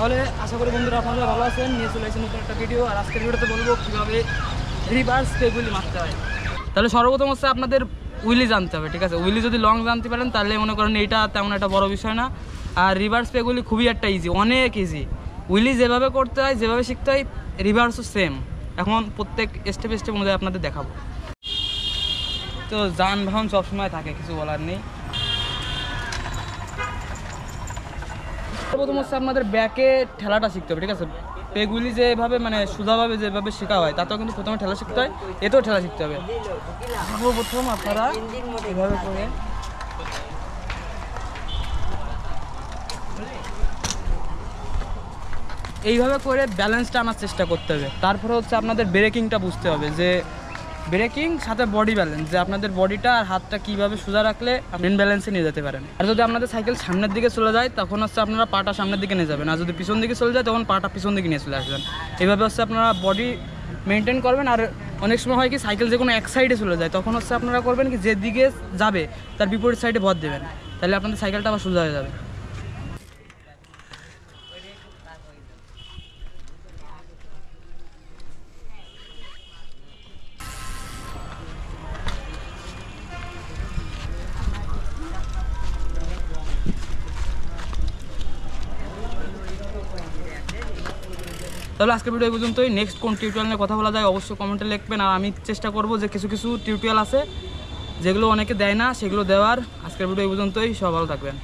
তাহলে আশা করি বন্ধুরা আপনারা ভালো আছেন, নিয়ে চলে এসেছেন নতুন একটা ভিডিও। আর আজকের ভিডিওতে বলবো কীভাবে রিভার্স পেগুলি মারতে হয়। তাহলে সর্বপ্রথম হচ্ছে আপনাদের উইলি জানতে হবে, ঠিক আছে। উইলি যদি লং জানতে পারেন তাহলে মনে করেন এটা তেমন একটা বড় বিষয় না। আর রিভার্স পেগুলি খুবই একটা ইজি, অনেক ইজি। উইলি যেভাবে করতে হয়, যেভাবে শিখতে হয়, রিভার্সও সেম। এখন প্রত্যেক স্টেপ স্টেপ অনুযায়ী আপনাদের দেখাবো। তো যানবাহন সবসময় থাকে, কিছু বলার নেই। প্রথম হচ্ছে আপনাদের ব্যাকে ঠেলাটা শিখতে হবে, ঠিক আছে। পেগুলি যেভাবে মানে সোজাভাবে যেভাবে শেখা হয় তাতেও কিন্তু প্রথমে ঠেলা শিখতে হয়, এতেও ঠেলা শিখতে হবে। সর্বপ্রথম আপনারা এভাবে করে এইভাবে করে ব্যালেন্সটা আনার চেষ্টা করতে হবে। তারপরে হচ্ছে আপনাদের ব্রেকিংটা বুঝতে হবে, যে ব্রেকিং সাথে বডি ব্যালেন্স, যে আপনাদের বডিটা আর হাতটা কীভাবে সোজা রাখলে মেন ব্যালেন্সে নিয়ে যেতে পারেন। আর যদি আপনাদের সাইকেল সামনের দিকে চলে যায় তখন হচ্ছে আপনারা পাটা সামনের দিকে নিয়ে যাবেন, আর যদি পিছন দিকে চলে যায় তখন পাটা পিছন দিকে নিয়ে চলে আসবেন। এইভাবে হচ্ছে আপনারা বডি মেনটেন করবেন। আর অনেক সময় হয় কি সাইকেল যে কোনো এক সাইডে চলে যায়, তখন হচ্ছে আপনারা করবেন কি যেদিকে যাবে তার বিপরীত সাইডে ভর দেবেন, তাহলে আপনাদের সাইকেলটা আবার সোজা হয়ে যাবে। তাহলে আজকের ভিডিও এই পর্যন্তই। নেক্সট কোন টিউটোরিয়াল নিয়ে কথা বলা যায় অবশ্যই কমেন্টে লিখবেন। আর আমি চেষ্টা করব যে কিছু কিছু টিউটোরিয়াল আছে যেগুলো অনেকে দেয় না, সেগুলো দেওয়ার। আজকের ভিডিও এই পর্যন্তই, সব ভালো থাকবেন।